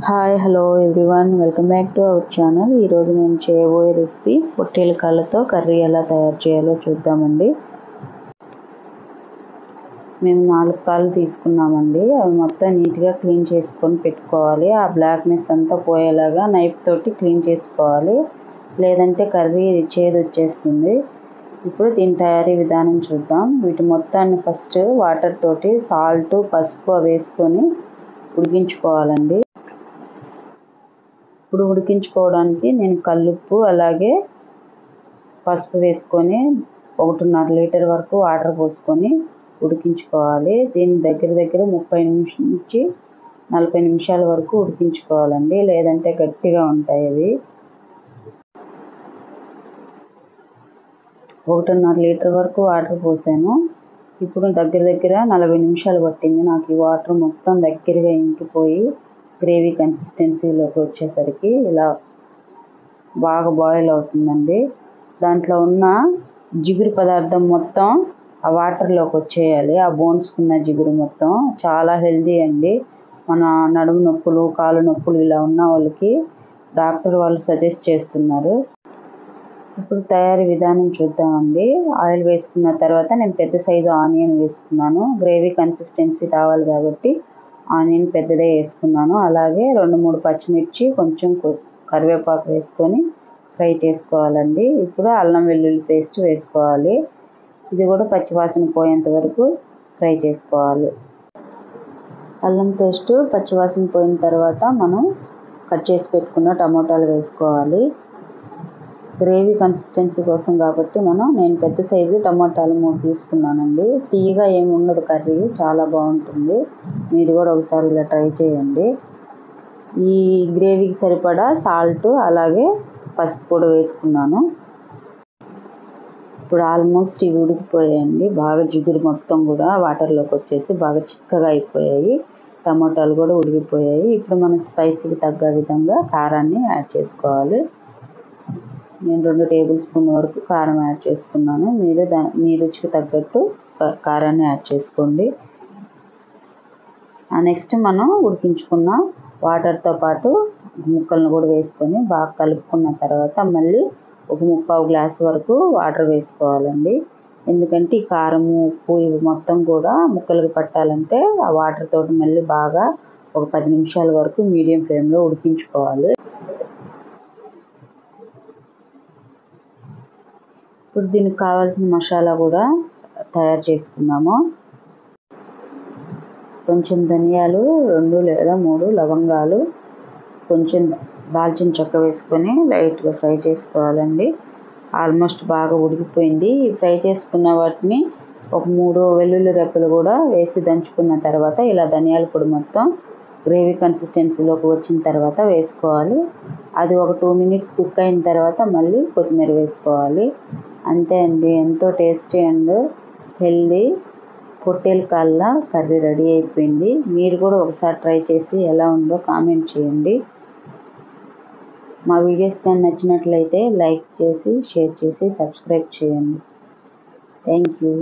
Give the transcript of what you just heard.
Hi hello everyone, welcome back to our channel. ఈరోజు నేను చేయబోయే రెసిపీ పొట్టేల కాళ్ళతో కర్రీ ఎలా తయారు చేయాలో చూద్దామండి. మేము 4 కాళ్ళు తీసుకున్నామండి. అవి మొత్తం నీట్గా క్లీన్ చేసుకొని పెట్టుకోవాలి. ఆ బ్లాక్నెస్ అంతా పోయేలాగా నైఫ్ తోటి క్లీన్ చేసుకోవాలి, లేదంటే కర్రీ చేదు వచ్చేస్తుంది. ఇప్పుడు దీని తయారీ విధానం చూద్దాం. వీటి మొత్తాన్ని ఫస్ట్ వాటర్ తోటి సాల్ట్, పసుపు వేసుకొని ఉడికించుకోవాలండి. ఇప్పుడు ఉడికించుకోవడానికి నేను కల్లుప్పు అలాగే పసుపు వేసుకొని 1.5 లీటర్ వరకు వాటర్ పోసుకొని ఉడికించుకోవాలి. దీన్ని దగ్గర 30 నుంచి 40 నిమిషాల వరకు ఉడికించుకోవాలండి, లేదంటే గట్టిగా ఉంటాయి అవి. 1.5 లీటర్ వరకు వాటర్ పోసాను. ఇప్పుడు దగ్గర 40 నిమిషాలు పట్టింది నాకు ఈ వాటర్ మొత్తం దగ్గరగా ఇంకిపోయి గ్రేవీ కన్సిస్టెన్సీలోకి వచ్చేసరికి ఇలా బాగా బాయిల్ అవుతుందండి. దాంట్లో ఉన్న జిగురు పదార్థం మొత్తం ఆ వాటర్లోకి వచ్చేయాలి. ఆ బోన్స్కున్న జిగురు మొత్తం చాలా హెల్దీ అండి. మన నడుము నొప్పులు, కాలు నొప్పులు ఇలా ఉన్న వాళ్ళకి డాక్టర్ వాళ్ళు సజెస్ట్ చేస్తున్నారు. ఇప్పుడు తయారీ విధానం చూద్దామండి. ఆయిల్ వేసుకున్న తర్వాత నేను పెద్ద సైజు ఆనియన్ వేసుకున్నాను. గ్రేవీ కన్సిస్టెన్సీ రావాలి కాబట్టి ఆనియన్ పెద్దదే వేసుకున్నాను. అలాగే 2-3 పచ్చిమిర్చి, కొంచెం కరివేపాకు వేసుకొని ఫ్రై చేసుకోవాలండి. ఇప్పుడు అల్లం వెల్లుల్లి పేస్ట్ వేసుకోవాలి. ఇది కూడా పచ్చివాసన పోయేంత వరకు ఫ్రై చేసుకోవాలి. అల్లం పేస్ట్ పచ్చివాసన పోయిన తర్వాత మనం కట్ చేసి పెట్టుకున్న టమోటాలు వేసుకోవాలి. గ్రేవీ కన్సిస్టెన్సీ కోసం కాబట్టి నేను పెద్ద సైజు టమాటాలు 3 తీసుకున్నానండి. తీయగా ఏమి ఉండదు కర్రీ, చాలా బాగుంటుంది. మీరు కూడా ఒకసారి ఇలా ట్రై చేయండి. ఈ గ్రేవీకి సరిపడా సాల్ట్ అలాగే పసుపు కూడా వేసుకున్నాను. ఇప్పుడు ఆల్మోస్ట్ ఇవి ఉడికిపోయాయండి. బాగా జిగురు మొత్తం కూడా వాటర్లోకి వచ్చేసి బాగా చిక్కగా అయిపోయాయి. టమాటాలు కూడా ఉడికిపోయాయి. ఇప్పుడు మనం స్పైసీకి తగ్గ విధంగా కారాన్ని యాడ్ చేసుకోవాలి. నేను 2 టేబుల్ స్పూన్ వరకు కారం యాడ్ చేసుకున్నాను. మీ రుచికి తగ్గట్టు కారాన్ని యాడ్ చేసుకోండి. నెక్స్ట్ మనం ఉడికించుకున్న వాటర్తో పాటు ముక్కలను కూడా వేసుకొని బాగా కలుపుకున్న తర్వాత మళ్ళీ ఒక 3/4 గ్లాసు వరకు వాటర్ వేసుకోవాలండి. ఎందుకంటే ఈ కారము, ఉప్పు ఇవి మొత్తం కూడా ముక్కలకు పట్టాలంటే ఆ వాటర్ తోటి మళ్ళీ బాగా ఒక 10 నిమిషాల వరకు మీడియం ఫ్లేమ్లో ఉడికించుకోవాలి. ఇప్పుడు దీనికి కావాల్సిన మసాలా కూడా తయారు చేసుకున్నాము. కొంచెం ధనియాలు, 2 లేదా 3 లవంగాలు, కొంచెం దాల్చిన చెక్క వేసుకొని లైట్గా ఫ్రై చేసుకోవాలండి. ఆల్మోస్ట్ బాగా ఉడికిపోయింది. ఫ్రై చేసుకున్న వాటిని ఒక 3 వెల్లుల్లి రెక్కలు కూడా వేసి దంచుకున్న తర్వాత ఇలా ధనియాల పొడి మొత్తం గ్రేవీ కన్సిస్టెన్సీలోకి వచ్చిన తర్వాత వేసుకోవాలి. అది ఒక 2 మినిట్స్ కుక్ అయిన తర్వాత మళ్ళీ కొత్తిమీర వేసుకోవాలి. అంతే అండి, ఎంతో టేస్టీ అండ్ హెల్దీ పొట్టేల కాళ్ళ కర్రీ రెడీ అయిపోయింది. మీరు కూడా ఒకసారి ట్రై చేసి ఎలా ఉందో కామెంట్ చేయండి. మా వీడియోస్ కానీ నచ్చినట్లయితే లైక్ చేసి, షేర్ చేసి, సబ్స్క్రైబ్ చేయండి. Thank you.